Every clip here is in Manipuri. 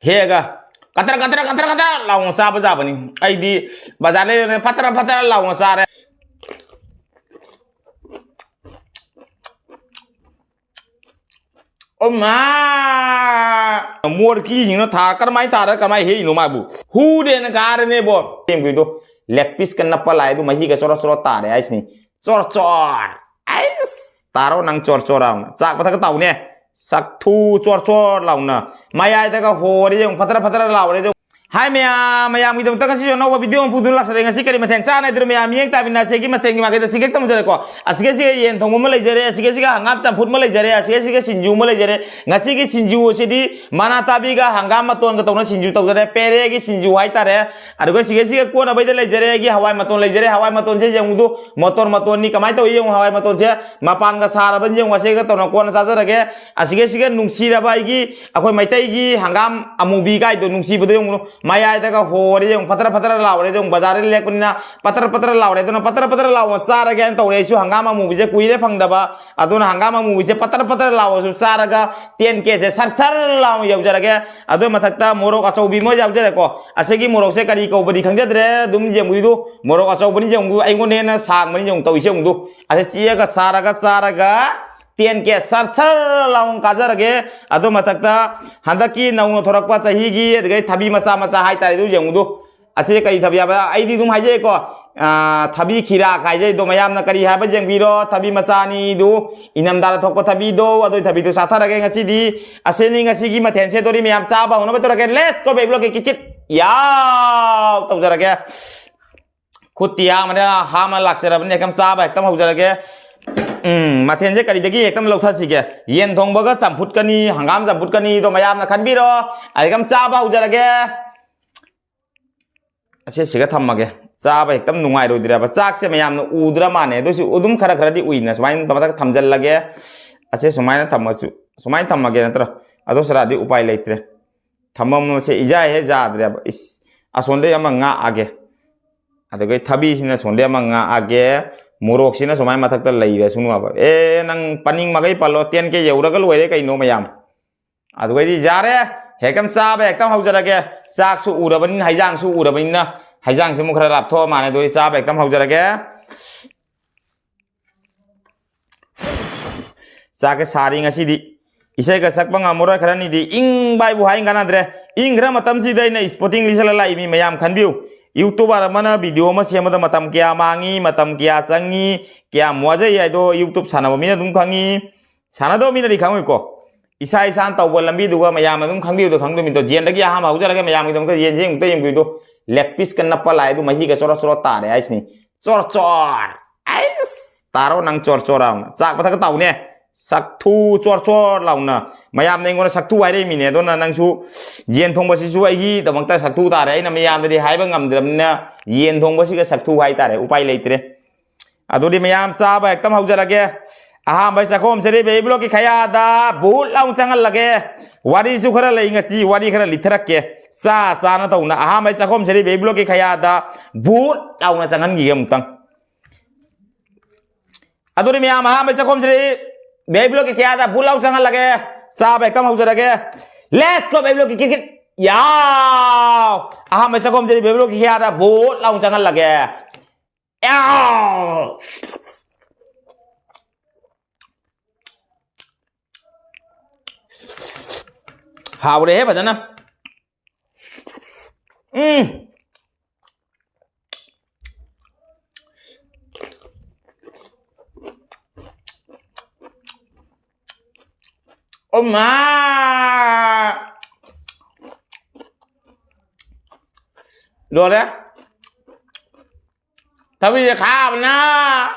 हेगा कतरा कतरा कतरा कतरा लाउन चाब जाबनी आइदी बाजार ले फतरा फतरा लाउन चारे ओ मा मोर की हिनो था करमाई तारा करमाई हे इनो माबू हु देन कार ने बो टेम किदो लेग पीस कन नपलाय दु मही के चोर चोर तारे आइसनी चोर चोर आइस तारो नंग चोर चोराउन चाक पथा का ताउने saktu cor cor launa maya ita ka hori jeng patara patara laure jeng hai maya gitu kita kasih jono video pudul laksa dengan si kari mateng sana itu maya yang tapi nasi ki mateng ki makai si kita mujare ko asike si yen thong mulai jare asike si ka hangap campur mulai jare asike si ka sinju mulai jare ngasi ki sinju sidi mana tapi ka hangam maton ka tona sinju tau jare pere ki sinju hai tare aduh ko sike si ka ko na bai jare jare ki hawai maton lai jare hawai maton se jeng udu motor ni kamai tau yang hawai maton se mapan ka sara ban jeng wase ka tona ko na sa jare ke asike si ka nungsi ra bai ki akoi mai tai ki hangam amubi ka itu nungsi bedo yang maya ita ka hori jeng patara patara laure jeng bazar le kunna patara patara laure to na patara lawo sara ga to re su hangama mu je kuire phangdaba aduna hangama mu je patara lawo su sara ga 10k je sar lawo yau jara ga adu mathakta morok achau bi mo jau jara ko asegi morok se kari ko badi khangjadre dum je mu du morok achau bani jeng du ai ngo ne na sang bani jeng to ise du ase chia ga sara ga 10k sar laung kajar ge ado matakta handaki naung thorakpa chahi gi adgai thabi macha hai tai du jeng du ase kai thabi ba ai di dum hai je ko thabi khira khai je do mayam na kari ha ba jeng biro thabi macha ni du inam dara thokpa thabi do ado thabi du satha rage ngachi di ase ni ngasi gi mathen se dori mayam cha ba hono ba to rage let's go baby ke kit ya to jara ge khutiya mane ha ma laksara bane kam cha ba ekdam ho jara ge माथेन से करी दगी एकदम लौसा सिगे येन थोंबगा चंफुट कनी हंगाम चंफुट कनी तो मयाम ना खनबिरो एकदम चाबा उजरगे असे सिगा थम्मगे चाबा एकदम नुंगाइ रोदिराबा चाक से मयाम न उद्रा माने दोसि उदुम खरा खरा दी उइना सुमाइन तमता थमजल लगे असे सुमाइन थमसु सुमाइन थमगे नत्र अदो सरादी उपाय लेत्रे थमम से इजा हे जाद्रे इस असोंदे यमा nga आगे अदगे थबी सिना सोंदे यमा nga आगे मोरक सिना समाय मथक लैरे सुनुआबा ए नंग पनिंग मगै पलो 10k यौरगा लोइरे कैनो मयाम अदुगैदि जारे हेकम चाबा एकदम हौजरगे चाक सु उरबनि हाइजांग सु उरबनि ना हाइजांग से मुखरा लापथो माने दोइ चाबा एकदम हौजरगे चाके सारि ngasi di isai ga sakpa ngamora kharani di ing bai bu haing ganadre ing gra matam si dai na sporting lisala lai mi mayam khanbiu YouTube mana video ma sema da matam kya mangi matam kya changi kya moja ya do YouTube sana mi na dum khangi sana do mi na dikhangoi ko isai san taw bol lambi duga mayam dum khangbiu do khangdu mi to jen da kya ha ma ujara ga mayam dum ka yen jeng te yem do leg piece kan nappa lai du mahi ga chora chora ta re ais ni chor chor ais taro nang chor choram chak patha ka taw ne saktu chor chor launa mayam nei ngona saktu hai re mi ne do na nang su yen thong ba si su ai gi da bang ta saktu ta re na mayam de hai ba ngam dram na yen thong ba si ga saktu hai ta re upai leitre adodi mayam cha ba ekdam hau jara ge aha bai sakom seri be blok ki khaya da bul laung changal lage wari su khara lei ngasi wari khara lithrak ke sa na tau na aha bai sakom seri be blok ki khaya da bul laung na changan gi gam tang adodi mayam aha bai sakom seri बेबलो के क्या था बुलाऊ चंगल लगे साहब एकदम हो जरगे लेट्स गो बेबलो की क्रिकेट याओ आहा मैं सकोम जरी बेबलो की क्या था बुलाऊ चंगल लगे याओ हावरे है भजना ओ माँ đồ đấy tao bây giờ khá na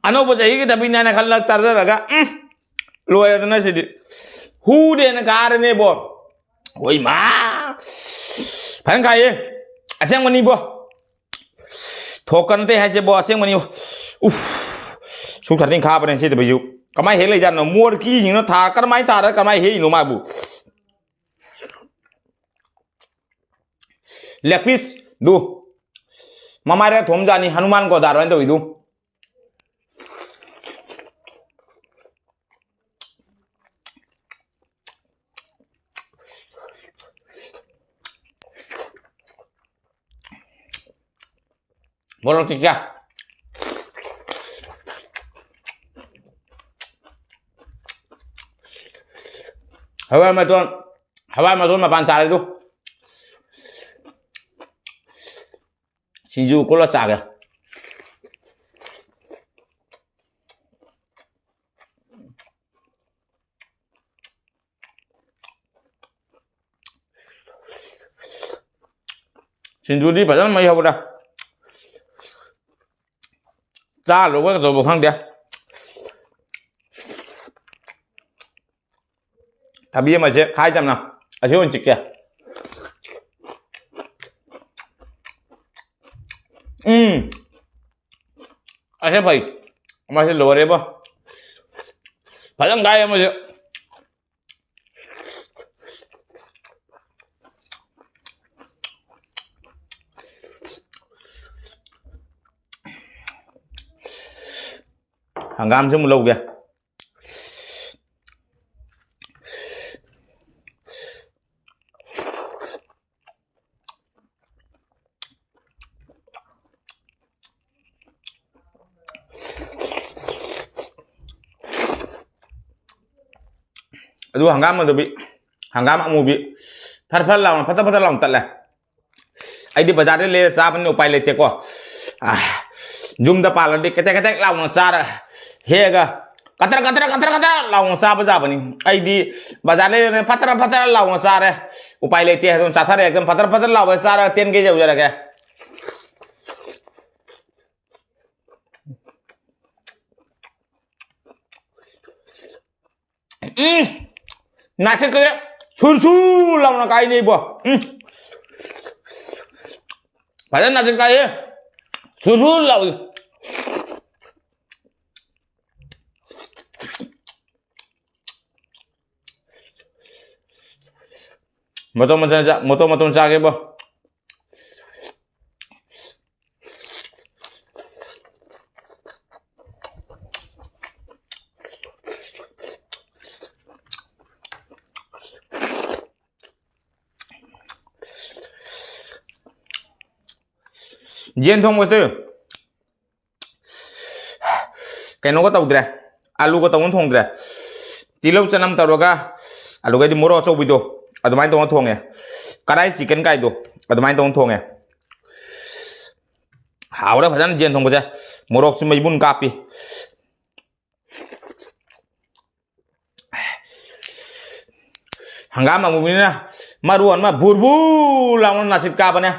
anh ông bây giờ cái tao này khăn là sao ra cả lùi ra nó sẽ đi hu đen cái này nè bố ôi má phải cái gì anh xem mình đi bố thốt cái này hay chứ bố xem mình đi सुख थारथिं खा बने से दबयु कमाय हे लैजान मोर की हिंनो था करमाय तारा कमाय हे इनो माबु लेग पीस दु ममारे थोम जानी हनुमान को दारवन दो इदु Morok cikya. Hawai maton mapan sare itu. Sinju kulo sare. Sinju di padahal mai habu dah. Cha rồi cái rồi một thằng dia. Tapi mà chế khai chăm nào. À chế ôn chích kìa. À chế phải. Mà chế lùa đấy bơ. Phải thằng gai mà chế. Hàng gam chứ một lâu kìa. Aduh hàng gam mà được bị. Hàng gam mau bị. Phát lòng phát lòng tận này. Ai đi bazar đấy lấy ra bên upay lấy tiền quá. Zoom da pala di ketek lawan sara. Hega. Katra lawan sa bazar ni. Ai di bazar le patara lawan sara. Upay le tiya don sathar ekdam patara lawan sara 10 ke jau jara kya. Nasir ke sur lawan kai ni bo. Padahal nasir kai sur lawan. Moto cha ke bo. Jen thong sư cái nó có tàu kìa alu có tàu thong kìa tí lâu cho năm tàu rồi cả alu cái đi mua cho bị đồ ở tụi mày tàu thong này cái này chỉ cần cái đồ ở tụi mày tàu thong này hảo đó phải rằng jen thong kìa mua cho mấy bún cà pi hàng gam mà mua nè mà ruộng mà bur bur làm nó xịt cà bên nè.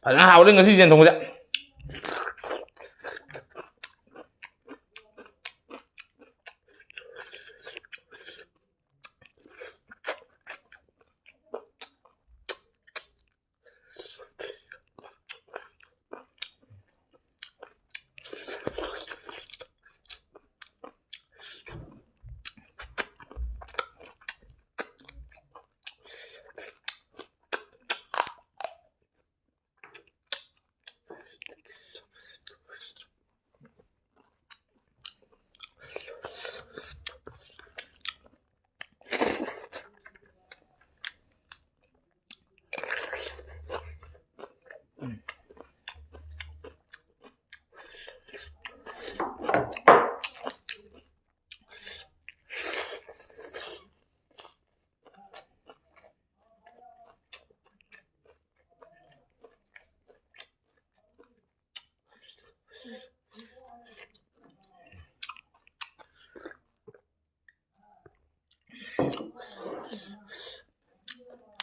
Phải hào lên cái gì thùng vậy.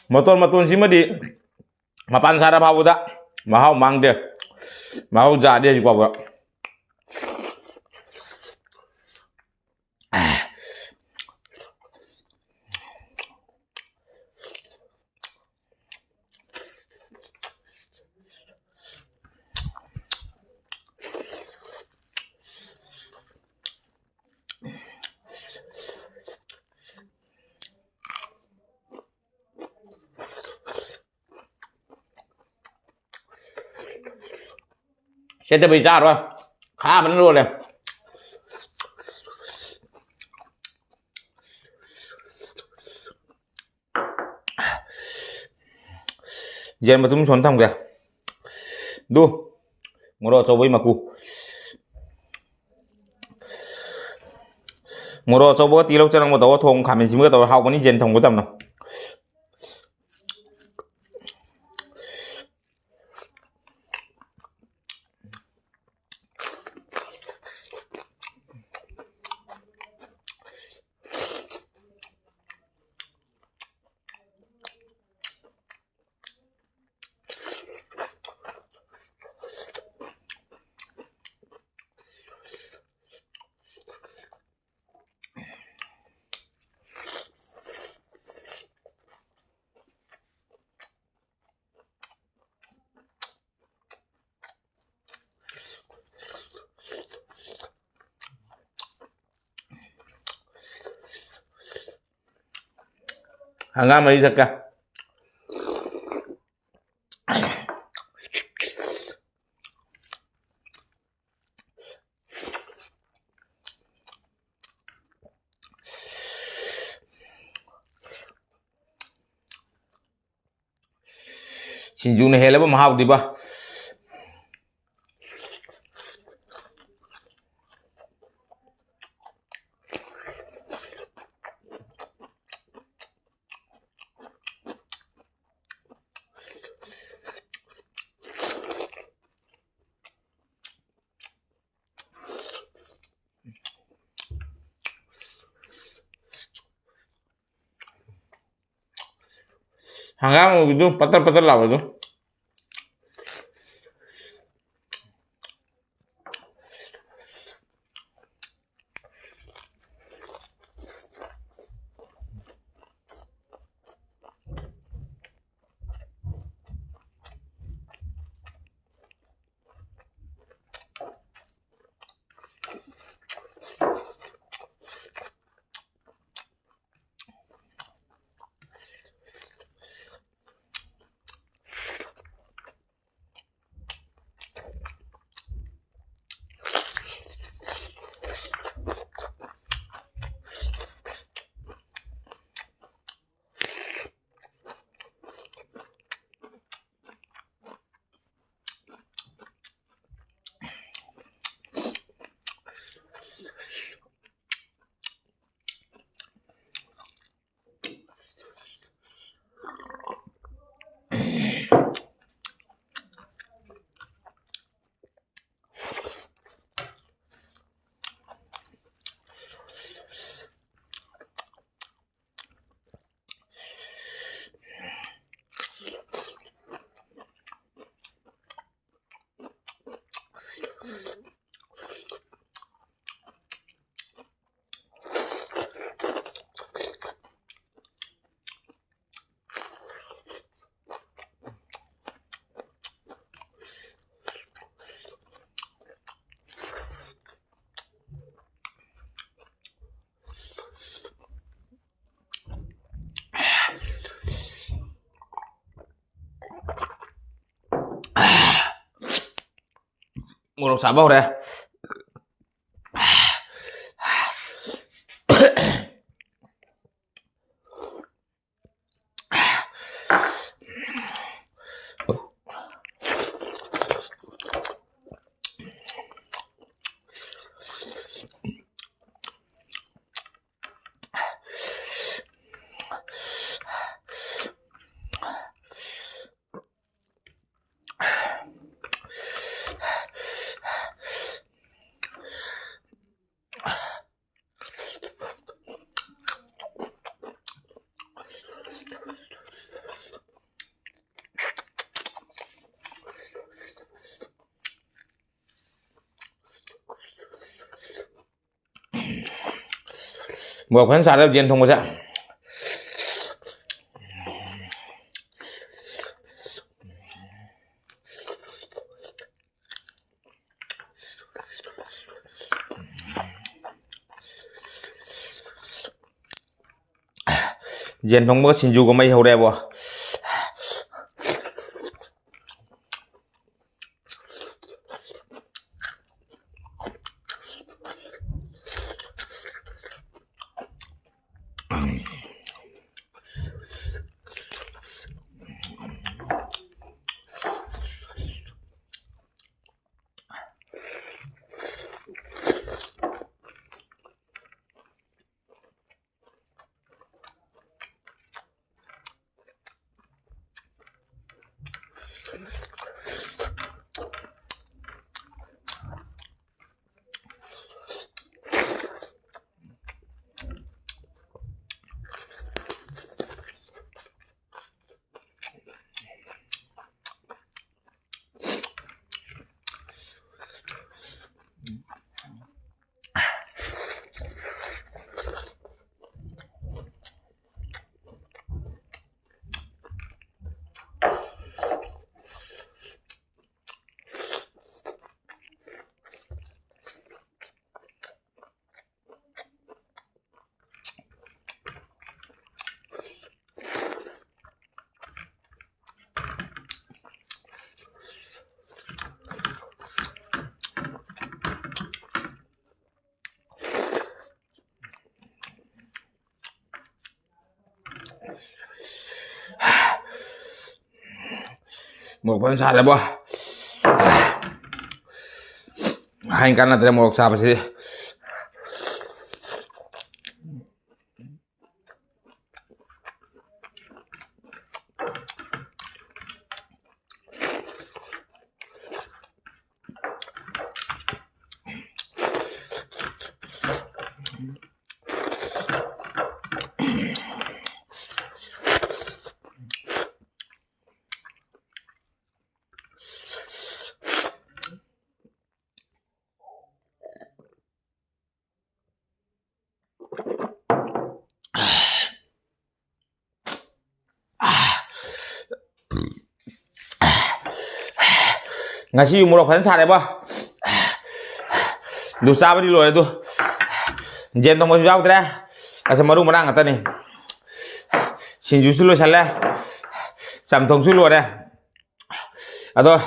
Motor sih mah di mapan sarap hawu dak mahau mang dia mau jadi juga bro. sẽ cho bị ra rồi khá vẫn luôn này giờ mà chúng chọn thăm kìa đu một đồ cho với mà cụ một đồ cho bữa tí lâu cho nó một tàu thùng khám mình chỉ mới tàu hao có những gen thùng của tầm nào hàng ngang mà đi thật cả 신중히 해려면 하고 디바 hàng itu patar-patar lah itu một đồng xả bao đây một khán giả đầu tiên không có dạng diện không có xin dù có mấy hầu đẹp à một phần sạt đấy bố hai căn là tới một sạt phải ngasi một phần sạt đấy bố đủ sao đi rồi tu jen tong mau jauh tera asa maru menang kata nih sinju sulu salah samtong sulu ada atau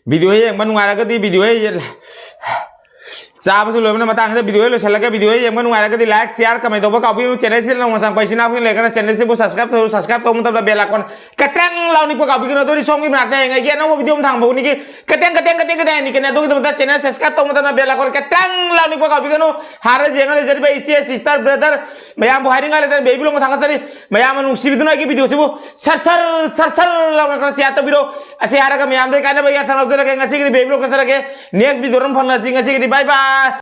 video yang mana ngara ke di video yang Sabi sulu mana matang ada video lo salah ke video yang mana ngara ke di like share comment to kau pun channel sih lo masang paisi na pun lekar channel sih bu subscribe to mutab bel icon keteng lau ni pun kau bikin tu di song ni menak yang ngai no video thang bau ni ki keteng ni kena tu kita channel subscribe to mutab bel icon keteng lau ni pun kau bikin hari jangan jadi bayi sister brother mayam bu hari ngale baby lo thang cari mayam anu sih itu lagi video sih bu sar lau nak siapa video asyik hari kami mayam tu karena bayi thang lau tu lagi ngaji baby lo kan lagi next video orang phone ngaji bye bye